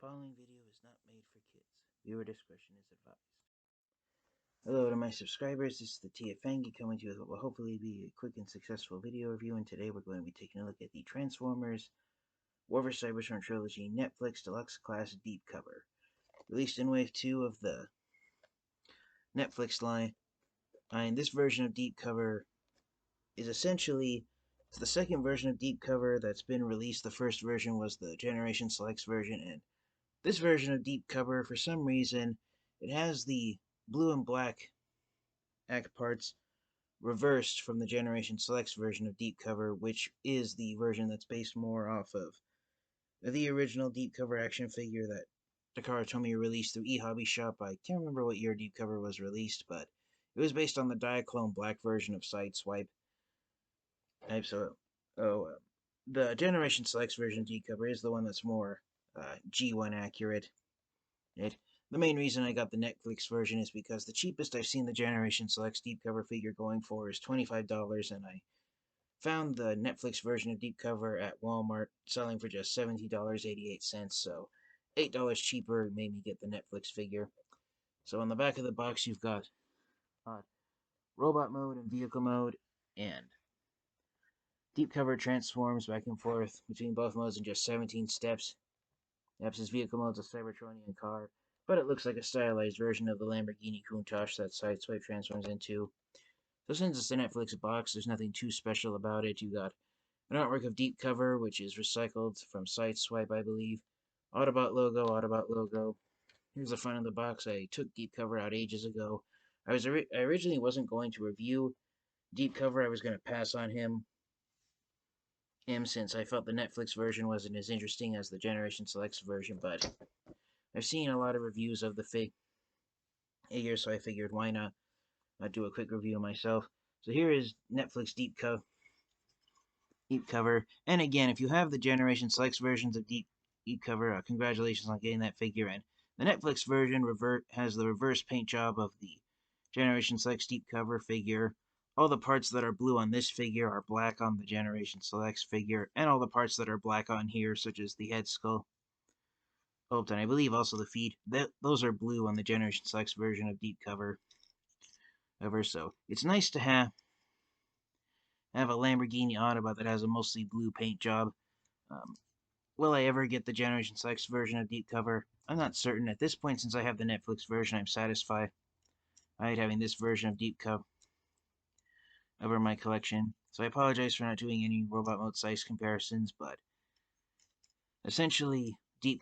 Following video is not made for kids. Viewer discretion is advised. Hello to my subscribers, this is the TFangy coming to you with what will hopefully be a quick and successful video review, and today we're going to be taking a look at the Transformers War for Cybertron Trilogy Netflix Deluxe Class Deep Cover. Released in Wave 2 of the Netflix line, and this version of Deep Cover is essentially the second version of Deep Cover that's been released. The first version was the Generation Selects version, and this version of Deep Cover, for some reason, it has the blue and black act parts reversed from the Generation Selects version of Deep Cover, which is the version that's based more off of the original Deep Cover action figure that Takara Tomy released through eHobby Shop. I can't remember what year Deep Cover was released, but it was based on the Diaclone Black version of Sideswipe. The Generation Selects version of Deep Cover is the one that's more G1 accurate. The main reason I got the Netflix version is because the cheapest I've seen the Generation Selects Deep Cover figure going for is $25, and I found the Netflix version of Deep Cover at Walmart selling for just $17.88, so $8 cheaper made me get the Netflix figure. So on the back of the box you've got robot mode and vehicle mode, and Deep Cover transforms back and forth between both modes in just 17 steps. Epps' vehicle mode's a Cybertronian car, but it looks like a stylized version of the Lamborghini Countach that Sideswipe transforms into. So since it's a Netflix box, there's nothing too special about it. You got an artwork of Deep Cover, which is recycled from Sideswipe, I believe. Autobot logo. Here's the front of the box. I took Deep Cover out ages ago. I originally wasn't going to review Deep Cover. I was going to pass on him since I felt the Netflix version wasn't as interesting as the Generation Selects version, but I've seen a lot of reviews of the figure, so I figured why not do a quick review myself. So here is Netflix Deep Cover, and again, if you have the Generation Selects versions of Deep Cover, congratulations on getting that figure. And the Netflix version has the reverse paint job of the Generation Selects Deep Cover figure. All the parts that are blue on this figure are black on the Generation Selects figure, and all the parts that are black on here, such as the head sculpt, and I believe also the feet, those are blue on the Generation Selects version of Deep Cover. So it's nice to have a Lamborghini Autobot that has a mostly blue paint job. Will I ever get the Generation Selects version of Deep Cover? I'm not certain. At this point, since I have the Netflix version, I'm satisfied having this version of Deep Cover over my collection. So I apologize for not doing any robot mode size comparisons, but essentially, the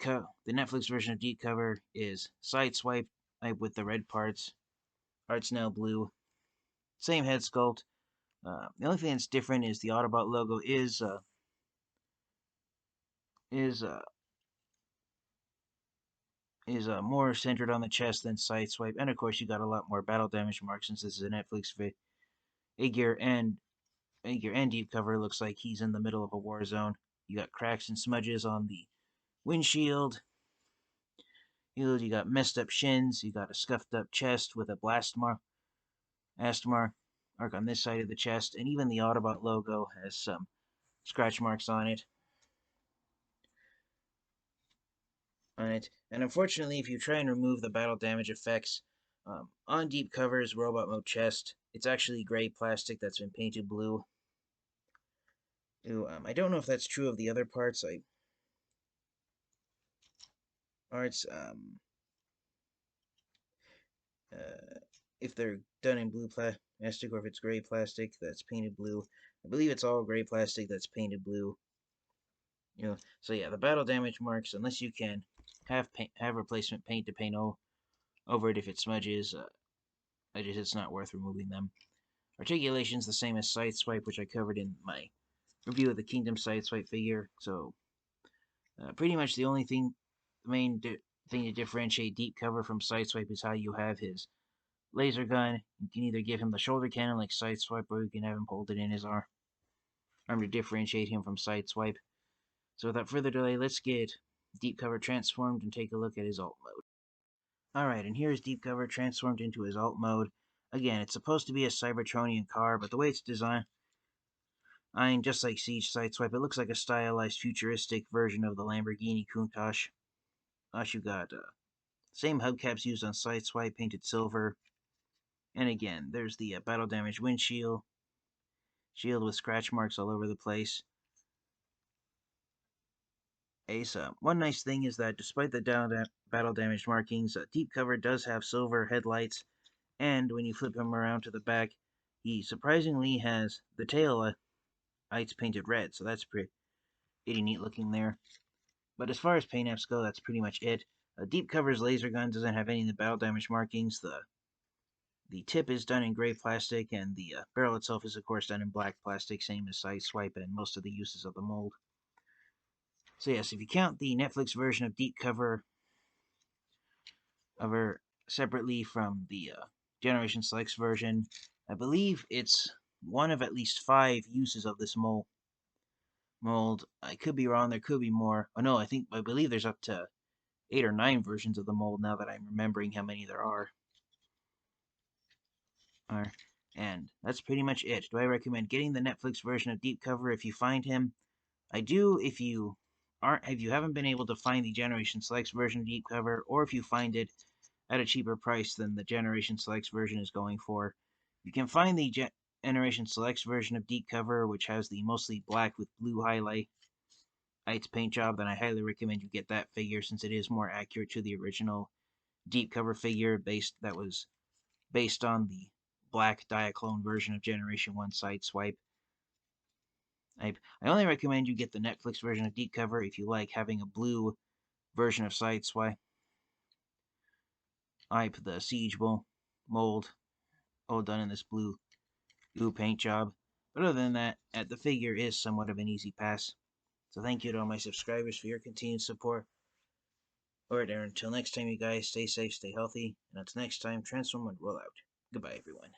Netflix version of Deep Cover is Sideswipe with the red parts. Art's now blue. Same head sculpt. The only thing that's different is the Autobot logo is more centered on the chest than Sideswipe, and of course you got a lot more battle damage marks since this is a Netflix figure, and Deep Cover looks like he's in the middle of a war zone. You got cracks and smudges on the windshield. You got messed up shins. You got a scuffed up chest with a blast mark on this side of the chest, and even the Autobot logo has some scratch marks on it. And unfortunately, if you try and remove the battle damage effects on Deep Cover's robot mode chest, it's actually gray plastic that's been painted blue. I don't know if that's true of the other parts. If they're done in blue plastic, or if it's gray plastic that's painted blue. I believe it's all gray plastic that's painted blue. So yeah, the battle damage marks, unless you can have replacement paint to paint over it if it smudges, it's not worth removing them. Articulation's the same as Sideswipe, which I covered in my review of the Kingdom Sideswipe figure. So pretty much the main thing to differentiate Deep Cover from Sideswipe is how you have his laser gun. You can either give him the shoulder cannon like Sideswipe, or you can have him hold it in his arm to differentiate him from Sideswipe. So without further delay, let's get Deep Cover transformed and take a look at his alt mode. Alright, and here's Deep Cover transformed into his alt mode. Again, it's supposed to be a Cybertronian car, but the way it's designed, just like Siege Sideswipe, it looks like a stylized futuristic version of the Lamborghini Countach. You got same hubcaps used on Sideswipe, painted silver. And again, there's the battle damage windshield. Shield with scratch marks all over the place. One nice thing is that despite the battle damage markings, Deep Cover does have silver headlights, and when you flip him around to the back, he surprisingly has the tail lights painted red, so that's pretty neat looking there. But as far as paint apps go, that's pretty much it. Deep Cover's laser gun doesn't have any of the battle damage markings. The tip is done in gray plastic, and the barrel itself is of course done in black plastic, same as Sideswipe and most of the uses of the mold. So yes, if you count the Netflix version of Deep Cover separately from the Generation Selects version, I believe it's one of at least 5 uses of this mold. I could be wrong, there could be more. Oh no, I believe there's up to 8 or 9 versions of the mold now that I'm remembering how many there are. And that's pretty much it. Do I recommend getting the Netflix version of Deep Cover if you find him? I do if you haven't been able to find the Generation Selects version of Deep Cover, or if you find it at a cheaper price than the Generation Selects version is going for. You can find the Generation Selects version of Deep Cover, which has the mostly black with blue highlights paint job, then I highly recommend you get that figure since it is more accurate to the original Deep Cover figure that was based on the black Diaclone version of Generation 1 Sideswipe. I only recommend you get the Netflix version of Deep Cover if you like having a blue version of Sideswipe. The Siege mold, all done in this blue paint job. But other than that, the figure is somewhat of an easy pass. So thank you to all my subscribers for your continued support. Alright, until next time, you guys, stay safe, stay healthy, and until next time, transform and roll out. Goodbye, everyone.